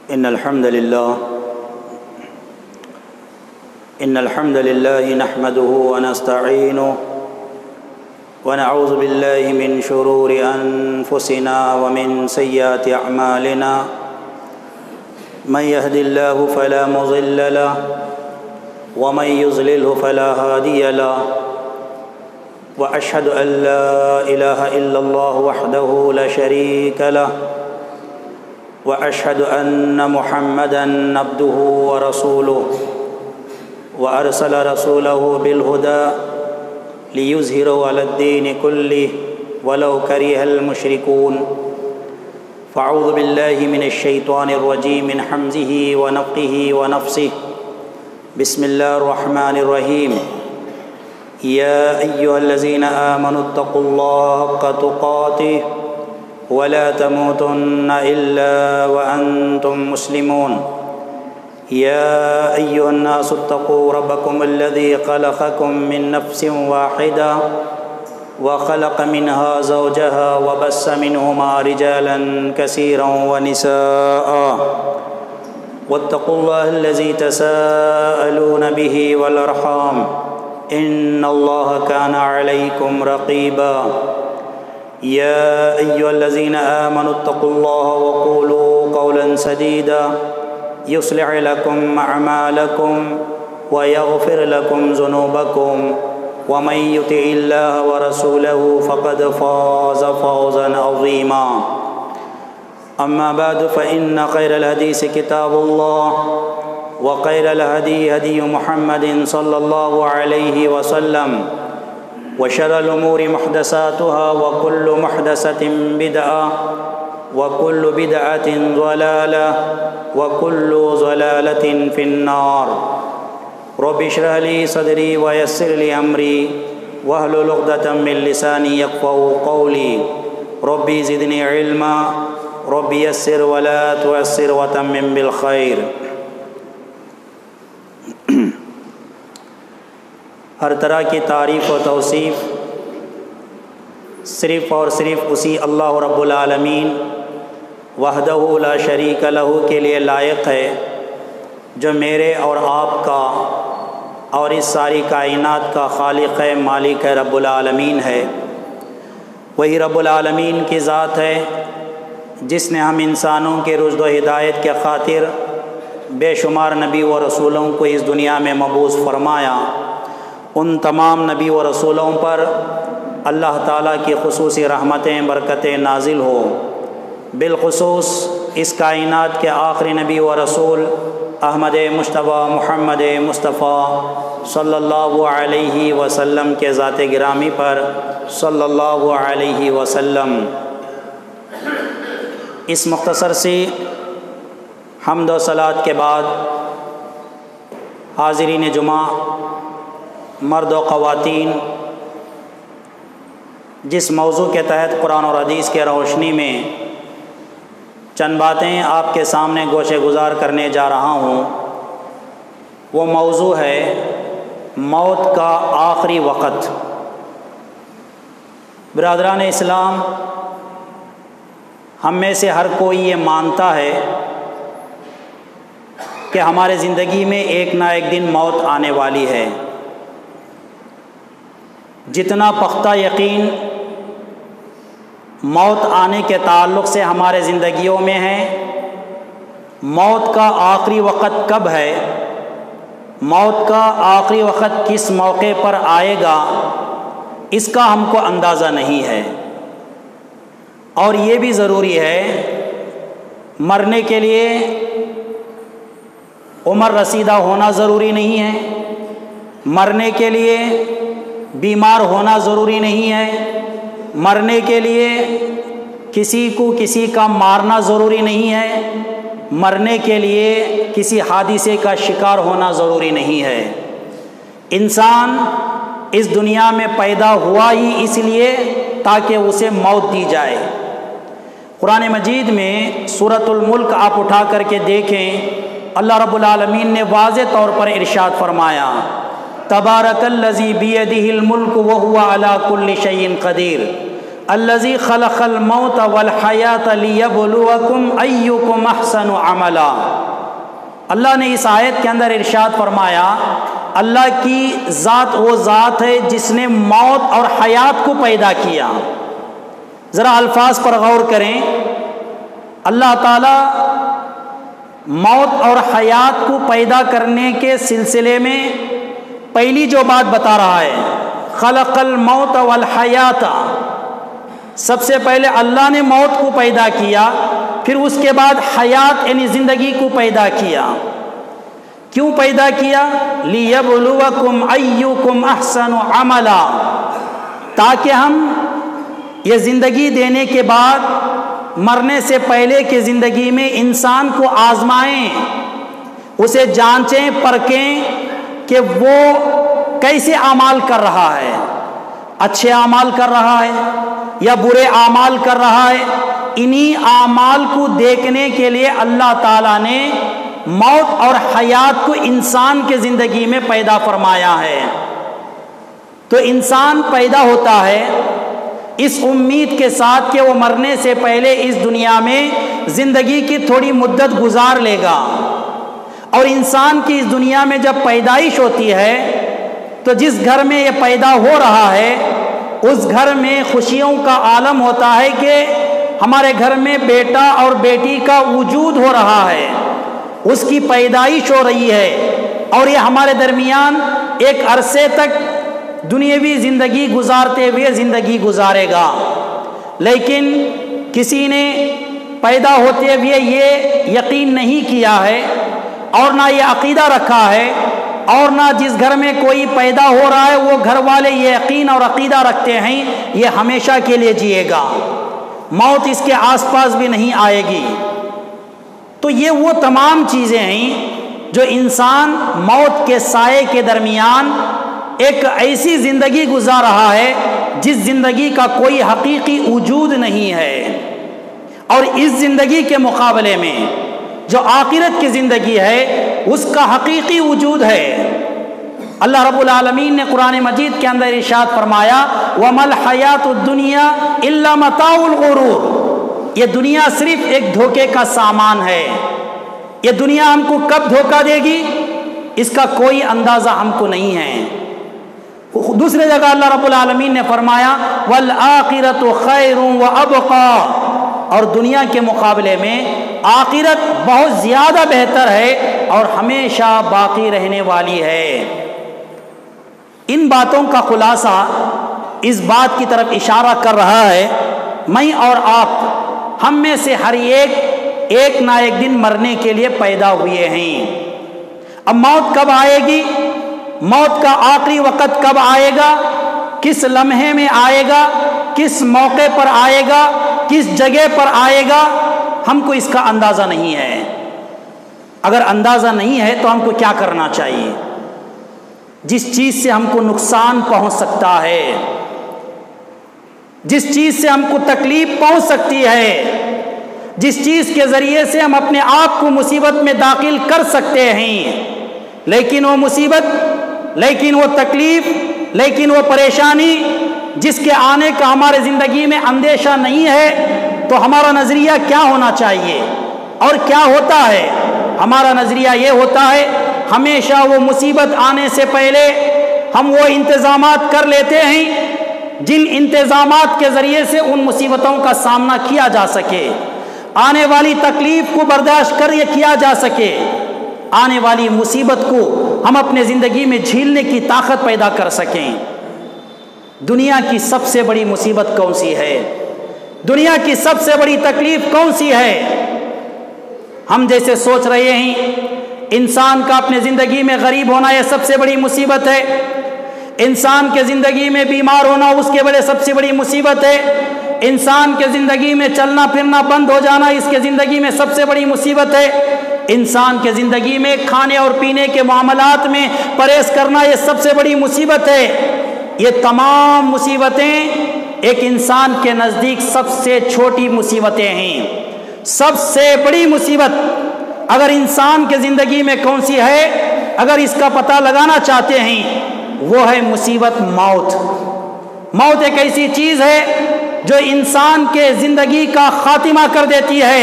إن الحمد لله نحمده ونستعينه ونعوذ بالله من شرور أنفسنا ومن سيئات أعمالنا من يهد الله فلا مضل له ومن يضلله فلا هادي له وأشهد أن لا إله إلا الله وحده لا شريك له وأشهد أن محمدًا عبده ورسوله وأرسل رسوله بالهدى ليظهره على الدين كله ولو كره المشركون فأعوذ بالله من الشيطان الرجيم من حمزه ونفخه ونفثه بسم الله الرحمن الرحيم يا أيها الذين آمنوا اتقوا الله حق تقاته ولا تموتن إلا وأنتم مسلمون يا أيها الناس اتقوا ربكم الذي خلقكم من نفس واحدة وخلق منها زوجها وبث منهما رجالا كثيرا ونساء واتقوا الله الذي تساءلون به والأرحام إن الله كان عليكم رقيبا يا أيها الذين آمنوا اتقوا الله وقولوا قولا سديدا يصلح لكم أعمالكم ويغفر لكم ذنوبكم ومن يطع الله ورسوله فقد فاز فوزا عظيما أما بعد فإن خير الحديث كتاب الله وخير الهدي هدي محمد صلى الله عليه وسلم وشر الأمور محدثاتها وكل محدثة بدعة وكل بدعة ضلالة وكل ضلالة في النار رب اشرح لي صدري ويسر لي أمري واحلل عقدة من لساني يفقهوا قولي ربي زدني علما ربي يسر ولا تعسر وتمم بالخير۔ ہر طرح کی تعریف و توصیف صرف اور صرف اسی اللہ رب العالمین وحدہ لا شریک لہ کے لیے لائق ہے، جو میرے اور آپ کا اور اس ساری کائنات کا خالق ہے، مالک ہے، رب العالمین ہے۔ وہی رب العالمین کی ذات ہے جس نے ہم انسانوں کے رشد و ہدایت کے خاطر بے شمار نبی و رسولوں کو اس دنیا میں مبعوث فرمایا۔ ان تمام نبی و رسولوں پر اللہ تعالیٰ کی خصوصی رحمتیں برکتیں نازل ہو۔ بالخصوص اس کائنات کے آخری نبی و رسول احمد مجتبیٰ محمد مصطفیٰ صلی اللہ علیہ وسلم کے ذات گرامی پر صلی اللہ علیہ وسلم۔ اس مختصر سی حمد و صلوات کے بعد حاضرین جمعہ، مرد و خواتین، جس موضوع کے تحت قرآن اور حدیث کے روشنی میں چند باتیں آپ کے سامنے گوشے گزار کرنے جا رہا ہوں، وہ موضوع ہے موت کا آخری وقت۔ برادران اسلام، ہم میں سے ہر کوئی یہ مانتا ہے کہ ہمارے زندگی میں ایک نہ ایک دن موت آنے والی ہے۔ جتنا پختہ یقین موت آنے کے تعلق سے ہمارے زندگیوں میں ہے، موت کا آخری وقت کب ہے، موت کا آخری وقت کس موقع پر آئے گا، اس کا ہم کو اندازہ نہیں ہے۔ اور یہ بھی ضروری ہے، مرنے کے لیے عمر رسیدہ ہونا ضروری نہیں ہے، مرنے کے لیے بیمار ہونا ضروری نہیں ہے، مرنے کے لیے کسی کو کسی کا مارنا ضروری نہیں ہے، مرنے کے لیے کسی حادثے کا شکار ہونا ضروری نہیں ہے۔ انسان اس دنیا میں پیدا ہوا ہی اس لیے تاکہ اسے موت دی جائے۔ قرآن مجید میں سورۃ الملک آپ اٹھا کر کے دیکھیں، اللہ رب العالمین نے واضح طور پر ارشاد فرمایا، تبارک الذی بیدہ الملک وہو علی کل شیء قدیر۔ الذی خلق الموت والحیات لیبلوکم ایکم احسن عملا۔ اللہ نے اس آیت کے اندر ارشاد فرمایا اللہ کی ذات وہ ذات ہے جس نے موت اور حیات کو پیدا کیا۔ ذرا الفاظ پر غور کریں، اللہ تعالیٰ موت اور حیات کو پیدا کرنے کے سلسلے میں پہلی جو بات بتا رہا ہے خلق الموت والحیات، سب سے پہلے اللہ نے موت کو پیدا کیا، پھر اس کے بعد حیات یعنی زندگی کو پیدا کیا۔ کیوں پیدا کیا؟ لیبلوکم ایکم احسن عملا، تاکہ ہم یہ زندگی دینے کے بعد مرنے سے پہلے کی زندگی میں انسان کو آزمائیں، اسے جانچیں پرکھیں کہ وہ کیسے اعمال کر رہا ہے، اچھے اعمال کر رہا ہے یا برے اعمال کر رہا ہے۔ انہی اعمال کو دیکھنے کے لیے اللہ تعالیٰ نے موت اور حیات کو انسان کے زندگی میں پیدا فرمایا ہے۔ تو انسان پیدا ہوتا ہے اس امید کے ساتھ کہ وہ مرنے سے پہلے اس دنیا میں زندگی کی تھوڑی مدت گزار لے گا، اور انسان کی اس دنیا میں جب پیدائش ہوتی ہے تو جس گھر میں یہ پیدا ہو رہا ہے اس گھر میں خوشیوں کا عالم ہوتا ہے کہ ہمارے گھر میں بیٹا اور بیٹی کا وجود ہو رہا ہے، اس کی پیدائش ہو رہی ہے، اور یہ ہمارے درمیان ایک عرصے تک دنیاوی زندگی گزارتے ہوئے زندگی گزارے گا۔ لیکن کسی نے پیدا ہوتے ہوئے یہ یقین نہیں کیا ہے اور نہ یہ عقیدہ رکھا ہے، اور نہ جس گھر میں کوئی پیدا ہو رہا ہے وہ گھر والے یہ یقین اور عقیدہ رکھتے ہیں یہ ہمیشہ کے لیے جیے گا، موت اس کے آس پاس بھی نہیں آئے گی۔ تو یہ وہ تمام چیزیں ہیں جو انسان موت کے سائے کے درمیان ایک ایسی زندگی گزار رہا ہے جس زندگی کا کوئی حقیقی وجود نہیں ہے، اور اس زندگی کے مقابلے میں جو آخرت کی زندگی ہے اس کا حقیقی وجود ہے۔ اللہ رب العالمین نے قرآن مجید کے اندر ارشاد فرمایا وَمَا الْحَيَاةُ الدُّنْيَا إِلَّا مَتَاعُ الْغُرُورِ، یہ دنیا صرف ایک دھوکے کا سامان ہے۔ یہ دنیا ہم کو کب دھوکہ دے گی اس کا کوئی اندازہ ہم کو نہیں ہے۔ دوسری جگہ اللہ رب العالمین نے فرمایا وَالْآخِرَةُ خَيْرٌ وَأَبْقَىٰ، اور دنیا کے مقابلے میں آخرت بہت زیادہ بہتر ہے اور ہمیشہ باقی رہنے والی ہے۔ ان باتوں کا خلاصہ اس بات کی طرف اشارہ کر رہا ہے میں اور آپ ہم میں سے ہر ایک نہ ایک دن مرنے کے لیے پیدا ہوئے ہیں۔ اب موت کب آئے گی، موت کا آخری وقت کب آئے گا، کس لمحے میں آئے گا، کس موقع پر آئے گا، کس جگہ پر آئے گا، ہم کو اس کا اندازہ نہیں ہے۔ اگر اندازہ نہیں ہے تو ہم کو کیا کرنا چاہیے؟ جس چیز سے ہم کو نقصان پہنچ سکتا ہے، جس چیز سے ہم کو تکلیف پہنچ سکتی ہے، جس چیز کے ذریعے سے ہم اپنے آپ کو مصیبت میں داخل کر سکتے ہیں، لیکن وہ مصیبت، لیکن وہ تکلیف، لیکن وہ پریشانی جس کے آنے کا ہمارے زندگی میں اندیشہ نہیں ہے، تو ہمارا نظریہ کیا ہونا چاہیے اور کیا ہوتا ہے؟ ہمارا نظریہ یہ ہوتا ہے ہمیشہ وہ مصیبت آنے سے پہلے ہم وہ انتظامات کر لیتے ہیں جن انتظامات کے ذریعے سے ان مصیبتوں کا سامنا کیا جا سکے، آنے والی تکلیف کو برداشت کر یہ کیا جا سکے، آنے والی مصیبت کو ہم اپنے زندگی میں جھیلنے کی طاقت پیدا کر سکیں۔ دنیا کی سب سے بڑی مصیبت کون سی ہے؟ دنیا کی سب سے بڑی تکلیف کون سی ہے؟ ہم جیسے سوچ رہے ہیں انسان کا اپنے زندگی میں غریب ہونا یہ سب سے بڑی مصیبت ہے، انسان کے زندگی میں بیمار ہونا اس کے بڑے سب سے بڑی مصیبت ہے، انسان کے زندگی میں چلنا پھرنا بند ہو جانا اس کے زندگی میں سب سے بڑی مصیبت ہے، انسان کے زندگی میں کھانے اور پینے کے معاملات میں پرہیز کرنا یہ سب سے بڑی مصیبت ہے۔ یہ تمام مصیبتیں ایک انسان کے نزدیک سب سے چھوٹی مصیبتیں ہیں۔ سب سے بڑی مصیبت اگر انسان کے زندگی میں کون سی ہے، اگر اس کا پتہ لگانا چاہتے ہیں، وہ ہے مصیبت موت۔ موت ایک ایسی چیز ہے جو انسان کے زندگی کا خاتمہ کر دیتی ہے۔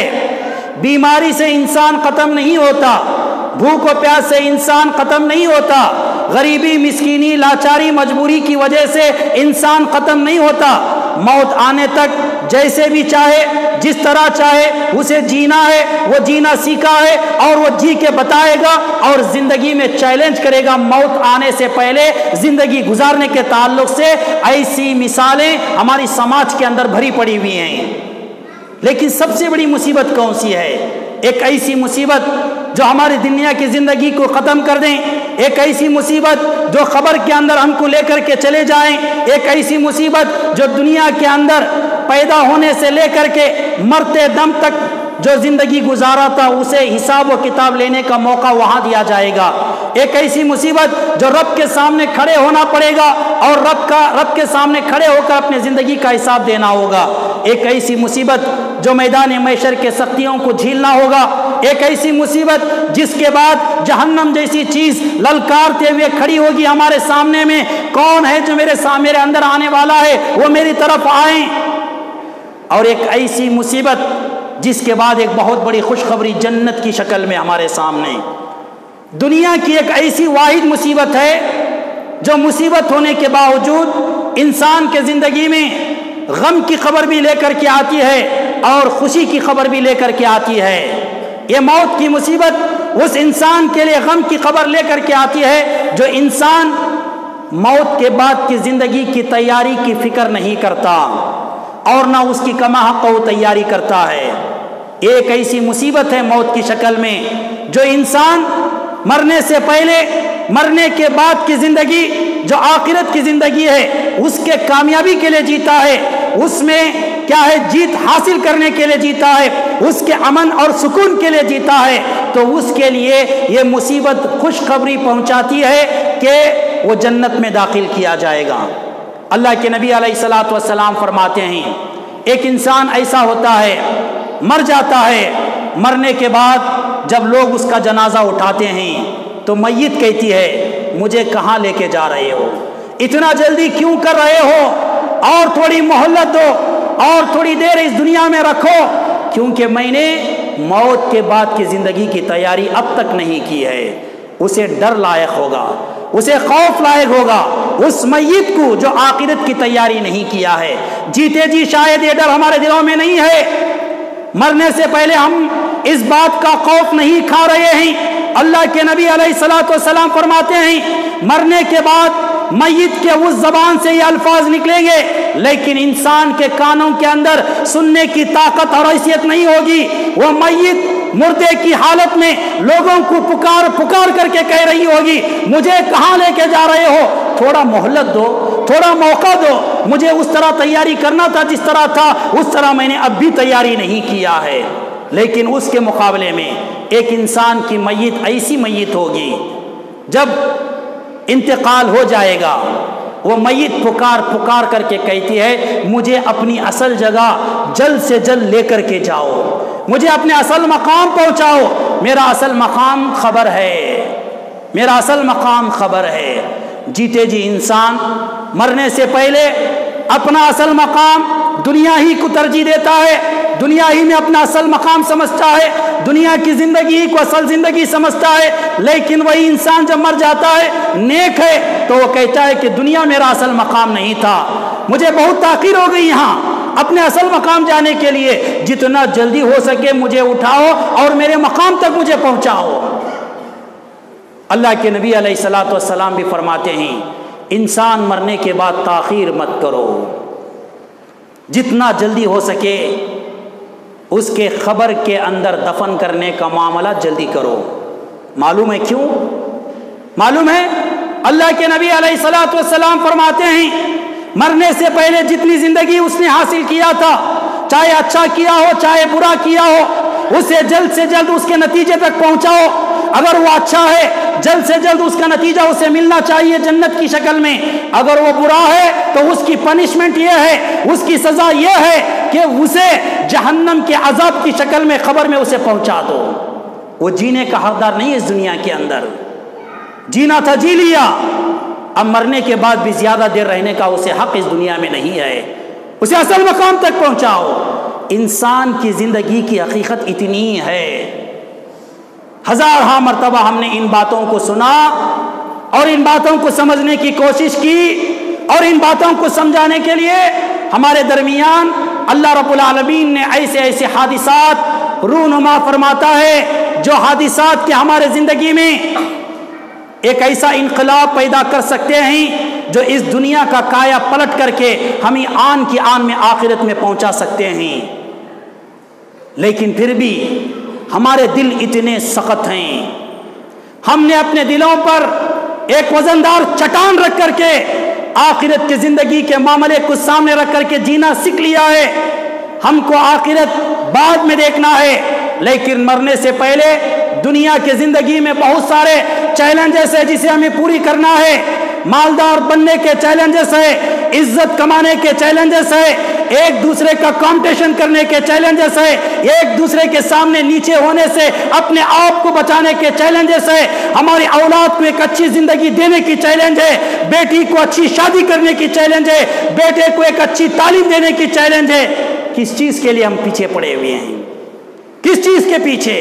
بیماری سے انسان ختم نہیں ہوتا، بھوک و پیاس سے انسان ختم نہیں ہوتا، غریبی، مسکینی، لاچاری، مجبوری کی وجہ سے انسان ختم نہیں ہوتا۔ موت آنے تک جیسے بھی چاہے، جس طرح چاہے اسے جینا ہے، وہ جینا سیکھا ہے اور وہ جی کے بتائے گا اور زندگی میں چیلنج کرے گا۔ موت آنے سے پہلے زندگی گزارنے کے تعلق سے ایسی مثالیں ہماری سماج کے اندر بھری پڑی ہوئی ہیں۔ لیکن سب سے بڑی مصیبت کون سی ہے؟ ایک ایسی مصیبت جو ہماری دنیا کی زندگی کو ختم کر دیں، ایک ایسی مصیبت جو خبر کے اندر ہم کو لے کر کے چلے جائیں، ایک ایسی مصیبت جو دنیا کے اندر پیدا ہونے سے لے کر کے مرتے دم تک جو زندگی گزارا تھا اسے حساب و کتاب لینے کا موقع وہاں دیا جائے گا۔ ایک ایسی مصیبت جو رب کے سامنے کھڑے ہونا پڑے گا اور رب کے سامنے کھڑے ہو کر اپنے زندگی کا حساب دینا ہوگا۔ ایک ایسی مصیبت جو میدان محشر کے سختیوں کو جھیلنا ہوگا۔ ایک ایسی مصیبت جس کے بعد جہنم جیسی چیز للکارتے ہوئے کھڑی ہوگی ہمارے سامنے میں، کون ہے جو میرے اندر آنے والا ہے، وہ میری طرف آئیں۔ اور ایک ایسی مصیبت جس کے بعد ایک بہت بڑی خوشخبری جنت کی شکل میں ہمارے سامنے۔ دنیا کی ایک ایسی واحد مصیبت ہے جو مصیبت ہونے کے باوجود انسان کے زندگی میں غم کی خبر بھی لے کر کے آتی ہے اور خوشی کی خبر بھی لے کر کے آتی ہے۔ یہ موت کی مصیبت اس انسان کے لیے غم کی خبر لے کر کے آتی ہے جو انسان موت کے بعد کی زندگی کی تیاری کی فکر نہیں کرتا اور نہ اس کی کما حق وہ تیاری کرتا ہے۔ ایک ایسی مصیبت ہے موت کی شکل میں جو انسان مرنے سے پہلے، مرنے کے بعد کی زندگی جو آخرت کی زندگی ہے اس کے کامیابی کے لیے جیتا ہے، اس میں کیا ہے جیت حاصل کرنے کے لیے جیتا ہے، اس کے امن اور سکون کے لیے جیتا ہے، تو اس کے لیے یہ مصیبت خوشخبری پہنچاتی ہے کہ وہ جنت میں داخل کیا جائے گا۔ اللہ کے نبی علیہ الصلوۃ والسلام فرماتے ہیں ایک انسان ایسا ہوتا ہے مر جاتا ہے، مرنے کے بعد جب لوگ اس کا جنازہ اٹھاتے ہیں تو میت کہتی ہے مجھے کہاں لے کے جا رہے ہو، اتنا جلدی کیوں کر رہے ہو، اور تھوڑی مہلت دو اور تھوڑی دیر اس دنیا میں رکھو، کیونکہ میں نے موت کے بعد کی زندگی کی تیاری اب تک نہیں کی ہے۔ اسے ڈر لائق ہوگا، اسے خوف لائق ہوگا اس میت کو جو آخرت کی تیاری نہیں کیا ہے۔ جیتے جی شاید یہ ڈر ہمارے دلوں میں نہیں ہے، مرنے سے پہلے ہم اس بات کا خوف نہیں کھا رہے ہیں۔ اللہ کے نبی علیہ الصلوۃ والسلام فرماتے ہیں مرنے کے بعد میت کے اس زبان سے یہ الفاظ نکلیں گے لیکن انسان کے کانوں کے اندر سننے کی طاقت اور حیثیت نہیں ہوگی۔ وہ میت مردے کی حالت میں لوگوں کو پکار پکار کر کے کہہ رہی ہوگی مجھے کہاں لے کے جا رہے ہو، تھوڑا مہلت دو، تھوڑا موقع دو، مجھے اس طرح تیاری کرنا تھا جس طرح تھا اس طرح میں نے اب بھی تیاری نہیں کیا ہے۔ لیکن اس کے مقابلے میں ایک انسان کی میت ایسی میت ہوگی جب انتقال ہو جائے گا وہ میت پکار پکار کر کے کہتی ہے مجھے اپنی اصل جگہ جلد سے جلد لے کر کے جاؤ، مجھے اپنے اصل مقام پہنچاؤ، میرا اصل مقام خبر ہے، میرا اصل مقام خبر ہے۔ جیتے جی انسان مرنے سے پہلے اپنا اصل مقام دنیا ہی کو ترجیح دیتا ہے، دنیا ہی میں اپنا اصل مقام سمجھتا ہے، دنیا کی زندگی کو اصل زندگی سمجھتا ہے۔ لیکن وہی انسان جب مر جاتا ہے نیک ہے تو وہ کہتا ہے کہ دنیا میرا اصل مقام نہیں تھا، مجھے بہت تاخیر ہو گئی یہاں، اپنے اصل مقام جانے کے لیے جتنا جلدی ہو سکے مجھے اٹھاؤ اور میرے مقام تک مجھے پہنچاؤ۔ اللہ کے نبی علیہ الصلوۃ والسلام بھی فرماتے ہیں انسان مرنے کے بعد تاخیر مت کرو، جتنا جلدی ہو سکے اس کے خبر کے اندر دفن کرنے کا معاملہ جلدی کرو۔ معلوم ہے کیوں؟ معلوم ہے اللہ کے نبی علیہ الصلوۃ والسلام فرماتے ہیں مرنے سے پہلے جتنی زندگی اس نے حاصل کیا تھا، چاہے اچھا کیا ہو چاہے برا کیا ہو، اسے جلد سے جلد اس کے نتیجے تک پہنچاؤ۔ اگر وہ اچھا ہے جلد سے جلد اس کا نتیجہ اسے ملنا چاہیے جنت کی شکل میں، اگر وہ برا ہے تو اس کی پنشمنٹ یہ ہے، اس کی سزا یہ ہے کہ اسے جہنم کے عذاب کی شکل میں خبر میں اسے پہنچا دو۔ وہ جینے کا حقدار نہیں ہے اس دنیا کے اندر، جینا تھا جی لیا، اب مرنے کے بعد بھی زیادہ دیر رہنے کا اسے حق اس دنیا میں نہیں ہے۔ اسے اصل مقام تک پہنچاؤ۔ انسان کی زندگی کی حقیقت اتنی ہے۔ ہزارہا مرتبہ ہم نے ان باتوں کو سنا اور ان باتوں کو سمجھنے کی کوشش کی، اور ان باتوں کو سمجھانے کے لیے ہمارے درمیان اللہ رب العالمین نے ایسے ایسے حادثات رونما فرماتا ہے، جو حادثات کے ہمارے زندگی میں ایک ایسا انقلاب پیدا کر سکتے ہیں جو اس دنیا کا کایا پلٹ کر کے ہمیں آن کی آن میں آخرت میں پہنچا سکتے ہیں۔ لیکن پھر بھی ہمارے دل اتنے سخت ہیں، ہم نے اپنے دلوں پر ایک وزندار چٹان رکھ کر کے آخرت کی زندگی کے معاملے کو سامنے رکھ کر کے جینا سیکھ لیا ہے۔ ہم کو آخرت بعد میں دیکھنا ہے، لیکن مرنے سے پہلے دنیا کی زندگی میں بہت سارے چیلنجز ہیں جسے ہمیں پوری کرنا ہے۔ مالدار بننے کے چیلنجز ہے، عزت کمانے کے چیلنجز ہے، ایک دوسرے کا کمپٹیشن کرنے کے چیلنجز ہے، ایک دوسرے کے سامنے نیچے ہونے سے اپنے آپ کو بچانے کے چیلنجز ہے، ہماری اولاد کو ایک اچھی زندگی دینے کی چیلنج ہے، بیٹی کو اچھی شادی کرنے کی چیلنج ہے، بیٹے کو ایک اچھی تعلیم دینے کی چیلنج ہے۔ کس چیز کے لیے ہم پیچھے پڑے ہوئے ہیں؟ کس چیز کے پیچھے؟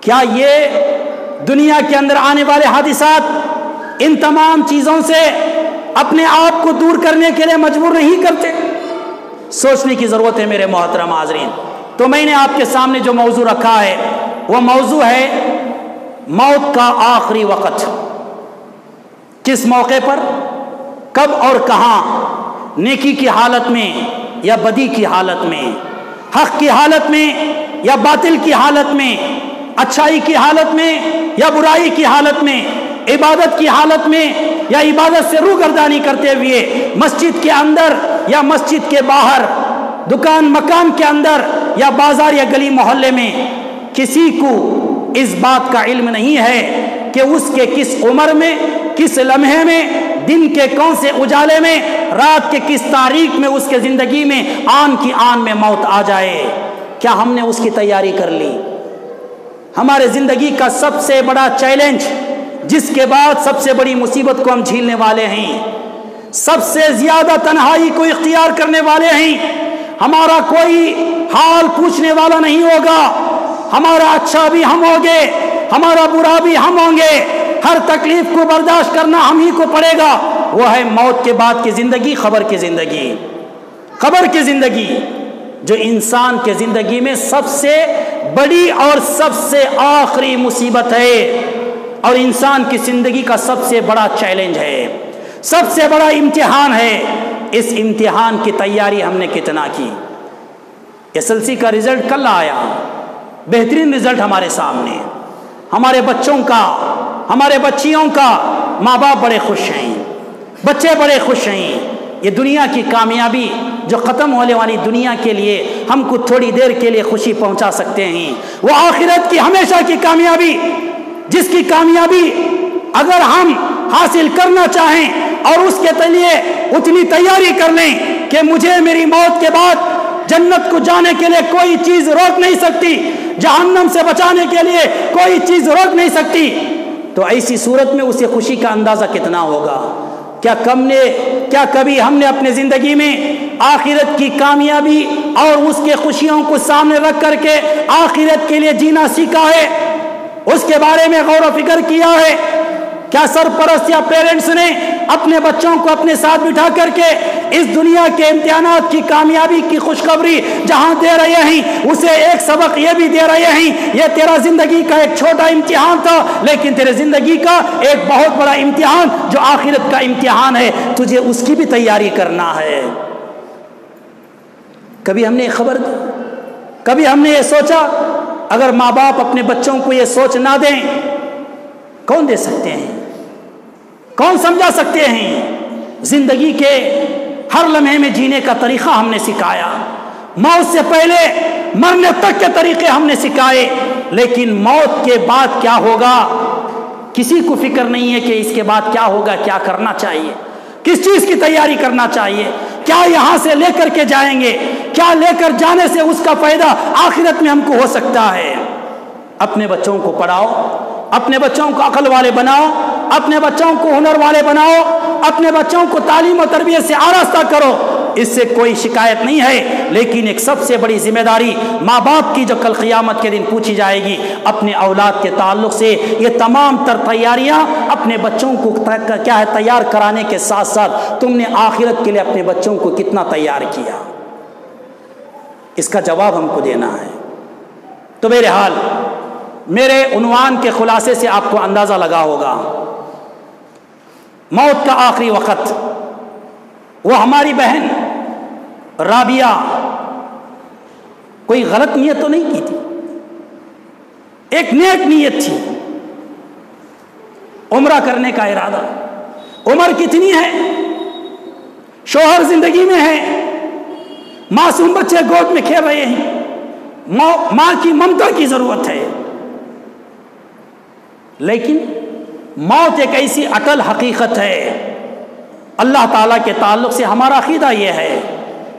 کیا یہ دنیا کے اندر آنے والے حادثات ان تمام چیزوں سے اپنے آپ کو دور کرنے کے لیے مجبور نہیں کرتے؟ سوچنے کی ضرورت ہے میرے محترم حاضرین۔ تو میں نے آپ کے سامنے جو موضوع رکھا ہے وہ موضوع ہے موت کا آخری وقت۔ کس موقع پر، کب اور کہاں، نیکی کی حالت میں یا بدی کی حالت میں، حق کی حالت میں یا باطل کی حالت میں، اچھائی کی حالت میں یا برائی کی حالت میں، عبادت کی حالت میں یا عبادت سے روگردانی کرتے ہوئے، مسجد کے اندر یا مسجد کے باہر، دکان مکان کے اندر یا بازار یا گلی محلے میں، کسی کو اس بات کا علم نہیں ہے کہ اس کے کس عمر میں، کس لمحے میں، دن کے کون سے اجالے میں، رات کے کس تاریخ میں اس کے زندگی میں آن کی آن میں موت آ جائے۔ کیا ہم نے اس کی تیاری کر لی؟ ہمارے زندگی کا سب سے بڑا چیلنج، جس کے بعد سب سے بڑی مصیبت کو ہم جھیلنے والے ہیں، سب سے زیادہ تنہائی کو اختیار کرنے والے ہیں، ہمارا کوئی حال پوچھنے والا نہیں ہوگا، ہمارا اچھا بھی ہم ہوں گے، ہمارا برا بھی ہم ہوں گے، ہر تکلیف کو برداشت کرنا ہم ہی کو پڑے گا۔ وہ ہے موت کے بعد کی زندگی، قبر کی زندگی۔ قبر کی زندگی جو انسان کے زندگی میں سب سے بڑی اور سب سے آخری مصیبت ہے، اور انسان کی زندگی کا سب سے بڑا چیلنج ہے، سب سے بڑا امتحان ہے۔ اس امتحان کی تیاری ہم نے کتنا کی؟ SSLC کا رزلٹ کل آیا، بہترین رزلٹ ہمارے سامنے، ہمارے بچوں کا، ہمارے بچیوں کا، ماں باپ بڑے خوش ہیں، بچے بڑے خوش ہیں۔ یہ دنیا کی کامیابی جو ختم ہونے والی دنیا کے لیے ہم کو تھوڑی دیر کے لیے خوشی پہنچا سکتے ہیں، وہ آخرت کی ہمیشہ کی کامیابی، جس کی کامیابی اگر ہم حاصل کرنا چاہیں اور اس کے لیے اتنی تیاری کر لیں کہ مجھے میری موت کے بعد جنت کو جانے کے لیے کوئی چیز روک نہیں سکتی، جہنم سے بچانے کے لیے کوئی چیز روک نہیں سکتی، تو ایسی صورت میں اسے خوشی کا اندازہ کتنا ہوگا؟ کیا کبھی ہم نے اپنے زندگی میں آخرت کی کامیابی اور اس کے خوشیوں کو سامنے رکھ کر کے آخرت کے لیے جینا سیکھا ہے؟ اس کے بارے میں غور و فکر کیا ہے؟ کیا سرپرست یا پیرنٹس نے اپنے بچوں کو اپنے ساتھ بٹھا کر کے اس دنیا کے امتحانات کی کامیابی کی خوشخبری جہاں دے رہے ہیں، اسے ایک سبق یہ بھی دے رہے ہیں، یہ تیرا زندگی کا ایک چھوٹا امتحان تھا، لیکن تیرے زندگی کا ایک بہت بڑا امتحان جو آخرت کا امتحان ہے، تجھے اس کی بھی تیاری کرنا ہے۔ کبھی ہم نے خبر دی؟ کبھی ہم نے یہ سوچا؟ اگر ماں باپ اپنے بچوں کو یہ سوچ نہ دیں، کون دے سکتے ہیں؟ کون سمجھا سکتے ہیں؟ زندگی کے ہر لمحے میں جینے کا طریقہ ہم نے سکھایا، موت سے پہلے مرنے تک کے طریقے ہم نے سکھائے، لیکن موت کے بعد کیا ہوگا کسی کو فکر نہیں ہے کہ اس کے بعد کیا ہوگا، کیا کرنا چاہیے، کس چیز کی تیاری کرنا چاہیے، کیا یہاں سے لے کر کے جائیں گے، کیا لے کر جانے سے اس کا فائدہ آخرت میں ہم کو ہو سکتا ہے۔ اپنے بچوں کو پڑھاؤ، اپنے بچوں کو عقل والے بناؤ، اپنے بچوں کو ہنر والے بناؤ، اپنے بچوں کو تعلیم و تربیت سے آراستہ کرو، اس سے کوئی شکایت نہیں ہے، لیکن ایک سب سے بڑی ذمہ داری ماں باپ کی جو کل قیامت کے دن پوچھی جائے گی اپنے اولاد کے تعلق سے، یہ تمام تر تیاریاں اپنے بچوں کو کیا ہے تیار کرانے کے ساتھ ساتھ تم نے آخرت کے لیے اپنے بچوں کو کتنا تیار کیا، اس کا جواب ہم کو دینا ہے۔ تو بہرحال میرے عنوان کے خلاصے سے آپ کو اندازہ لگا ہوگا، موت کا آخری وقت، وہ ہماری بہن رابعہ کوئی غلط نیت تو نہیں کی تھی، ایک نیک نیت تھی، عمرہ کرنے کا ارادہ۔ عمر کتنی ہے، شوہر زندگی میں ہے، معصوم بچے گود میں کھیل رہے ہیں، ماں کی ممتا کی ضرورت ہے، لیکن موت ایک ایسی اٹل حقیقت ہے۔ اللہ تعالیٰ کے تعلق سے ہمارا عقیدہ یہ ہے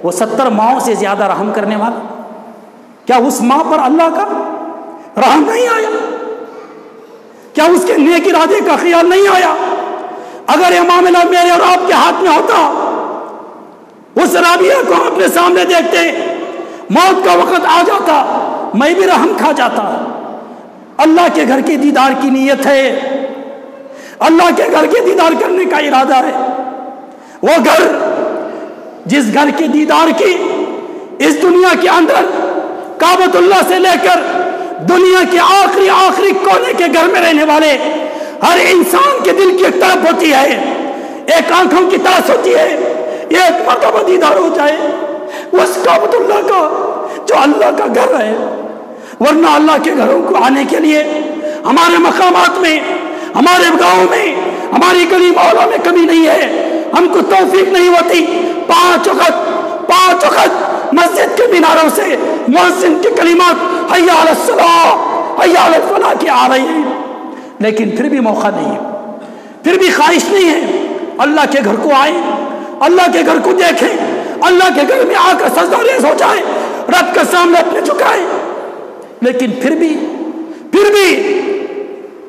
وہ 70 ماؤں سے زیادہ رحم کرنے والا، کیا اس ماں پر اللہ کا رحم نہیں آیا؟ کیا اس کے نیک ارادے کا خیال نہیں آیا؟ اگر یہ معاملہ میرے اور آپ کے ہاتھ میں ہوتا، اس رابعہ کو اپنے سامنے دیکھتے، موت کا وقت آ جاتا، میں بھی رحم کھا جاتا۔ اللہ کے گھر کے دیدار کی نیت ہے، اللہ کے گھر کے دیدار کرنے کا ارادہ ہے۔ وہ گھر جس گھر کے دیدار کی اس دنیا کے اندر کعبۃ اللہ سے لے کر دنیا کے آخری کونے کے گھر میں رہنے والے ہر انسان کے دل کی ایک طرف ہوتی ہے، ایک آنکھوں کی طرف ہوتی ہے، ایک مرتبہ دیدار ہو جائے اس کعبۃ اللہ کا جو اللہ کا گھر ہے۔ ورنہ اللہ کے گھروں کو آنے کے لیے ہمارے مقامات میں، ہمارے گاؤں میں، ہماری گلی محلوں میں کمی نہیں ہے، ہم کو توفیق نہیں ہوتی۔ 5 وقت مسجد کے میناروں سے مؤذن کے کلمات حی علی الصلاۃ حی علی الفلاح کی آ رہی ہیں، لیکن پھر بھی موقع نہیں ہے، پھر بھی خواہش نہیں ہے اللہ کے گھر کو آئیں، اللہ کے گھر کو دیکھیں، اللہ کے گھر میں آ کر سجدہ ریز ہو جائے، رب کے سامنے اپنے جھکائیں۔ لیکن پھر بھی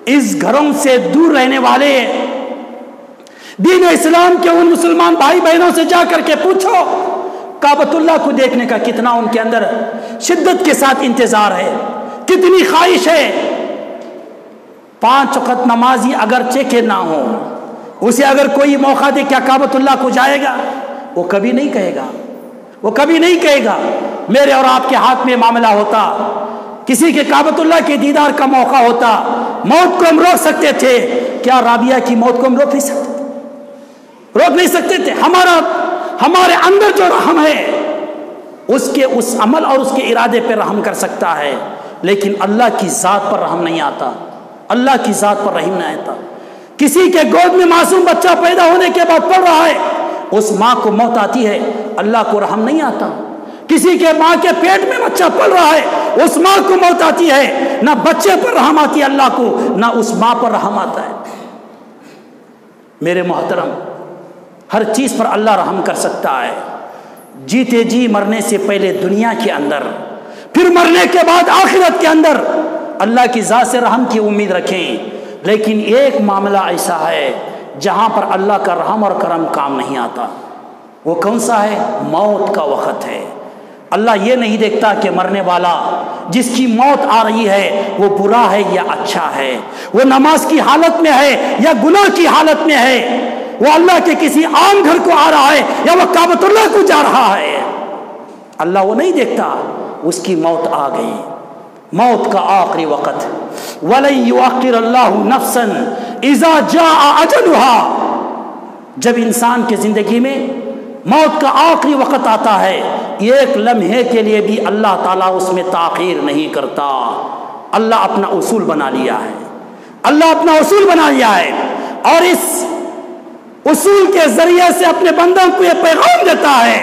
اس گھروں سے دور رہنے والے دین اسلام کے ان مسلمان بھائی بہنوں سے جا کر کے پوچھو کعبۃ اللہ کو دیکھنے کا کتنا ان کے اندر شدت کے ساتھ انتظار ہے، کتنی خواہش ہے۔ 5 وقت نمازی اگرچہ کہ نہ ہو، اسے اگر کوئی موقع دے کیا کعبۃ اللہ کو جائے گا؟ وہ کبھی نہیں کہے گا، وہ کبھی نہیں کہے گا۔ میرے اور آپ کے ہاتھ میں معاملہ ہوتا، کسی کے کعبۃ اللہ کے دیدار کا موقع ہوتا، موت کو ہم روک سکتے تھے، کیا رابعہ کی موت کو ہم روک نہیں سکتے تھے؟ روک نہیں سکتے تھے۔ ہمارے اندر جو رحم ہے اس عمل اور اس کے ارادے پہ رحم کر سکتا ہے، لیکن اللہ کی ذات پر رحم نہیں آتا، اللہ کی ذات پر رحم نہیں آتا۔ کسی کے گود میں معصوم بچہ پیدا ہونے کے بعد پڑ رہا ہے، اس ماں کو موت آتی ہے، اللہ کو رحم نہیں آتا۔ کسی کے ماں کے پیٹ میں بچہ پل رہا ہے، اس ماں کو موت آتی ہے، نہ بچے پر رحم آتی ہے اللہ کو، نہ اس ماں پر رحم آتا ہے۔ میرے محترم، ہر چیز پر اللہ رحم کر سکتا ہے۔ جیتے جی مرنے سے پہلے دنیا کے اندر، پھر مرنے کے بعد آخرت کے اندر اللہ کی ذات سے رحم کی امید رکھیں۔ لیکن ایک معاملہ ایسا ہے جہاں پر اللہ کا رحم اور کرم کام نہیں آتا، وہ کون سا ہے؟ موت کا وقت ہے۔ اللہ یہ نہیں دیکھتا کہ مرنے والا جس کی موت آ رہی ہے وہ برا ہے یا اچھا ہے، وہ نماز کی حالت میں ہے یا گناہ کی حالت میں ہے، وہ اللہ کے کسی عام گھر کو آ رہا ہے یا وہ کعبۃ اللہ کو جا رہا ہے۔ اللہ وہ نہیں دیکھتا، اس کی موت آ گئی، موت کا آخری وقت۔ وَلَن يُؤَخِّرَ اللَّهُ نَفْسًا إِذَا جَاءَ أَجَلُهَا، جب انسان کی زندگی میں موت کا آخری وقت آتا ہے، ایک لمحے کے لیے بھی اللہ تعالیٰ اس میں تاخیر نہیں کرتا۔ اللہ اپنا اصول بنا لیا ہے، اللہ اپنا اصول بنا لیا ہے، اور اس اصول کے ذریعے سے اپنے بندوں کو یہ پیغام دیتا ہے،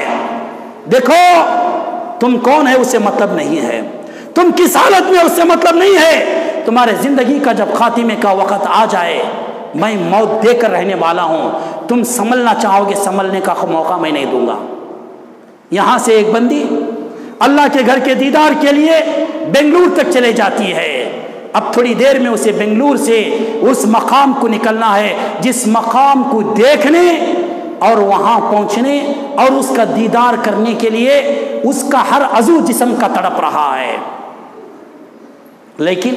دیکھو تم کون ہے اس سے مطلب نہیں ہے، تم کس حالت میں اس سے مطلب نہیں ہے، تمہارے زندگی کا جب خاتمے کا وقت آ جائے میں موت دے کر رہنے والا ہوں، تم سنبھلنا چاہو گے سنبھلنے کا موقع میں نہیں دوں گا۔ یہاں سے ایک بندی اللہ کے گھر کے دیدار کے لیے بنگلور تک چلے جاتی ہے، اب تھوڑی دیر میں اسے بنگلور سے اس مقام کو نکلنا ہے جس مقام کو دیکھنے اور وہاں پہنچنے اور اس کا دیدار کرنے کے لیے اس کا ہر عضو جسم کا تڑپ رہا ہے، لیکن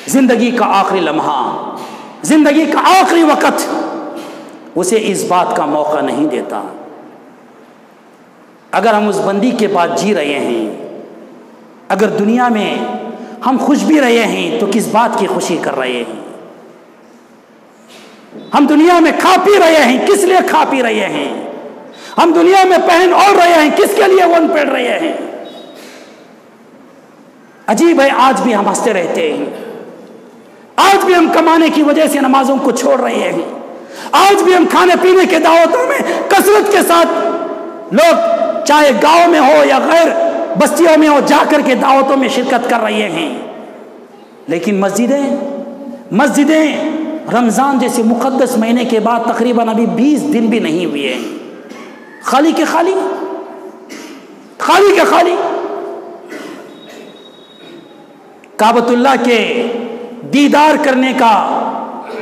زندگی کا آخری لمحہ، زندگی کا آخری وقت اسے اس بات کا موقع نہیں دیتا۔ اگر ہم اس بندی کے بعد جی رہے ہیں، اگر دنیا میں ہم خوش بھی رہے ہیں تو کس بات کی خوشی کر رہے ہیں؟ ہم دنیا میں کھا پی رہے ہیں، کس لیے کھا پی رہے ہیں؟ ہم دنیا میں پہن اوڑھ رہے ہیں، کس کے لیے ون پہن رہے ہیں؟ عجیب ہے، آج بھی ہم ہنستے رہتے ہیں، آج بھی ہم کمانے کی وجہ سے نمازوں کو چھوڑ رہے ہیں، آج بھی ہم کھانے پینے کے دعوتوں میں کثرت کے ساتھ، لوگ چاہے گاؤں میں ہو یا غیر بستیوں میں ہو، جا کر کے دعوتوں میں شرکت کر رہے ہیں، لیکن مسجدیں رمضان جیسے مقدس مہینے کے بعد تقریباً ابھی 20 دن بھی نہیں ہوئے ہیں، خالی کے خالی، خالی کے خالی۔ کعبۃ اللہ کے دیدار کرنے کا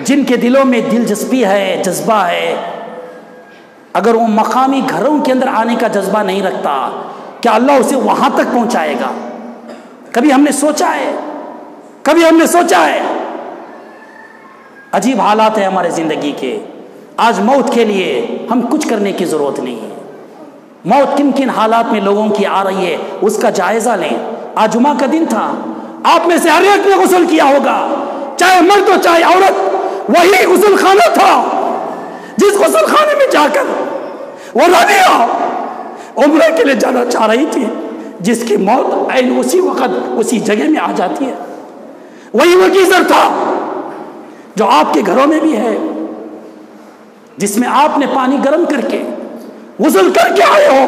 جن کے دلوں میں دلچسپی ہے، جذبہ ہے، اگر وہ مقامی گھروں کے اندر آنے کا جذبہ نہیں رکھتا، کیا اللہ اسے وہاں تک پہنچائے گا؟ کبھی ہم نے سوچا ہے؟ کبھی ہم نے سوچا ہے؟ عجیب حالات ہیں ہمارے زندگی کے۔ آج موت کے لیے ہم کچھ کرنے کی ضرورت نہیں ہے۔ موت کن کن حالات میں لوگوں کی آ رہی ہے، اس کا جائزہ لیں۔ آج جمعہ کا دن تھا، آپ میں سے ہر ایک نے غسل کیا ہوگا، چاہے مرد ہو چاہے عورت۔ وہی غسل خانہ تھا جس غسل خانے میں جا کر وہ رابعہ عمرہ کے لیے جانا چاہ رہی تھی، جس کی موت عین اسی وقت اسی جگہ میں آ جاتی ہے۔ وہی وہ گیزر تھا جو آپ کے گھروں میں بھی ہے، جس میں آپ نے پانی گرم کر کے غسل کر کے آئے ہو۔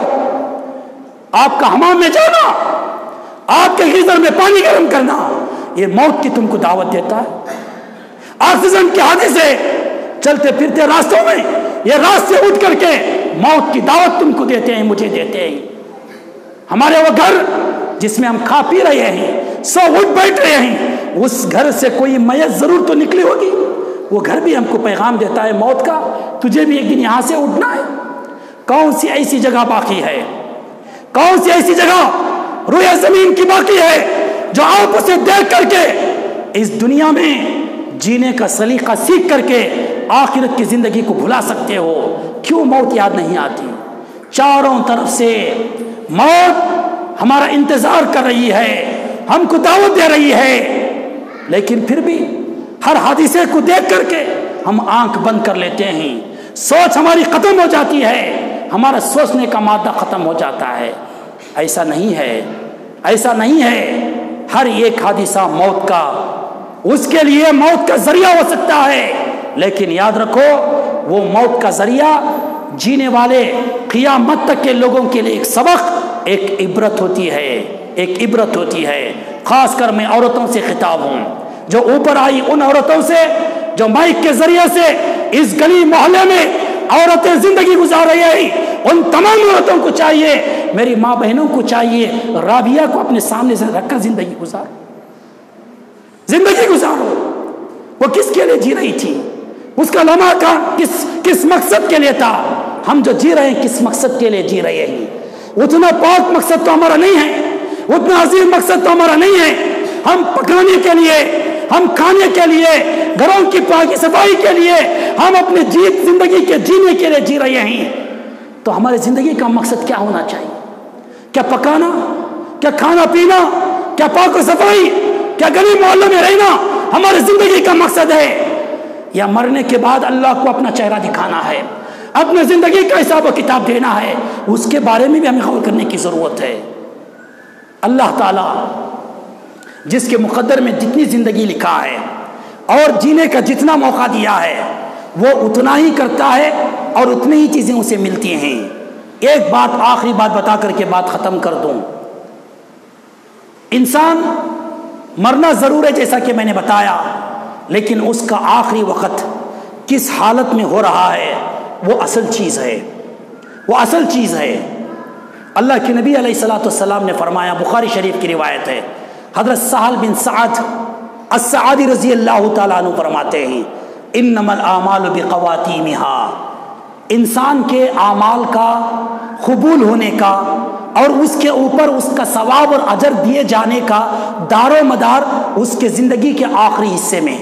آپ کا حمام میں جانا، آپ کے گیزر میں پانی گرم کرنا، یہ موت کی تم کو دعوت دیتا ہے۔ آکسیجن کے حادثے چلتے پھرتے راستوں میں، یہ راستے اٹھ کر کے موت کی دعوت تم کو دیتے ہیں، مجھے دیتے ہیں۔ ہمارے وہ گھر جس میں ہم کھا پی رہے ہیں، سو اٹھ بیٹھ رہے ہیں، اس گھر سے کوئی میت ضرور تو نکلی ہوگی۔ وہ گھر بھی ہم کو پیغام دیتا ہے موت کا، تجھے بھی ایک دن یہاں سے اٹھنا ہے۔ کون سی ایسی جگہ باقی ہے، کون سی ایسی جگہ روئے زمین کی باقی ہے جو آپ اسے دیکھ کر کے اس دنیا میں جینے کا سلیقہ سیکھ کر کے آخرت کی زندگی کو بھلا سکتے ہو؟ کیوں موت یاد نہیں آتی؟ چاروں طرف سے موت ہمارا انتظار کر رہی ہے، ہم کو دعوت دے رہی ہے، لیکن پھر بھی ہر حادثے کو دیکھ کر کے ہم آنکھ بند کر لیتے ہیں، سوچ ہماری ختم ہو جاتی ہے، ہمارا سوچنے کا مادہ ختم ہو جاتا ہے۔ ایسا نہیں ہے، ایسا نہیں ہے۔ ہر ایک حادثہ موت کا، اس کے لیے موت کا ذریعہ ہو سکتا ہے، لیکن یاد رکھو وہ موت کا ذریعہ جینے والے قیامت تک کے لوگوں کے لیے ایک سبق، ایک عبرت ہوتی ہے، ایک عبرت ہوتی ہے۔ خاص کر میں عورتوں سے خطاب ہوں جو اوپر آئی، ان عورتوں سے جو مائک کے ذریعے سے اس گلی محلے میں عورتیں زندگی گزار رہی ہیں، ان تمام عورتوں کو چاہیے، میری ماں بہنوں کو چاہیے، رابعہ کو اپنے سامنے سے رکھ کر زندگی گزارو، زندگی گزارو۔ وہ کس کے لیے جی رہی تھی؟ اس کا لمحہ کا کس مقصد کے لیے تھا؟ ہم جو جی رہے ہیں کس مقصد کے لیے جی رہے ہیں؟ اتنا پاک مقصد تو ہمارا نہیں ہے، اتنا عظیم مقصد تو ہمارا نہیں ہے۔ ہم پکانے کے لیے، ہم کھانے کے لیے، گھروں کی پاکی صفائی کے لیے، ہم اپنے زندگی کے جینے کے لیے جی رہے ہیں، تو ہماری زندگی کا مقصد کیا ہونا چاہیے؟ کیا پکانا؟ کیا کھانا پینا؟ کیا پاک و صفائی؟ کیا گلی محلے میں رہنا ہماری زندگی کا مقصد ہے؟ یا مرنے کے بعد اللہ کو اپنا چہرہ دکھانا ہے، اپنے زندگی کا حساب و کتاب دینا ہے؟ اس کے بارے میں بھی ہمیں غور کرنے کی ضرورت ہے۔ اللہ تعالیٰ جس کے مقدر میں جتنی زندگی لکھا ہے اور جینے کا جتنا موقع دیا ہے، وہ اتنا ہی کرتا ہے اور اتنی ہی چیزیں اسے ملتی ہیں۔ ایک بات، آخری بات بتا کر کے بات ختم کر دوں۔ انسان مرنا ضرور ہے جیسا کہ میں نے بتایا، لیکن اس کا آخری وقت کس حالت میں ہو رہا ہے وہ اصل چیز ہے، وہ اصل چیز ہے۔ اللہ کے نبی علیہ السلام نے فرمایا، بخاری شریف کی روایت ہے، حضرت سہل بن سعد السعدی رضی اللہ تعالیٰ عنہ فرماتے ہیں، انما الاعمال بخواتیمہا، انسان کے اعمال کا قبول ہونے کا اور اس کے اوپر اس کا ثواب اور اجر دیے جانے کا دار و مدار اس کے زندگی کے آخری حصے میں.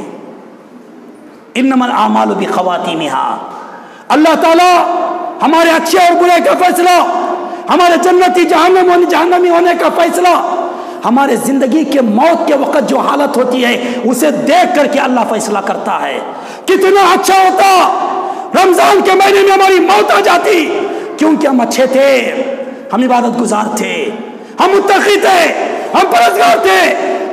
انما الاعمال بخواتیمها. اللہ تعالیٰ ہمارے اچھے اور برے کا فیصلہ، ہمارے جنتی جہنمی ہونے کا فیصلہ، ہمارے زندگی کے موت کے وقت جو حالت ہوتی ہے اسے دیکھ کر کے اللہ فیصلہ کرتا ہے. کتنا اچھا ہوتا رمضان کے مہینے میں ہماری موت آ جاتی، کیونکہ ہم اچھے تھے، ہم عبادت گزار تھے، ہم متقی تھے، ہم پرہیزگار تھے،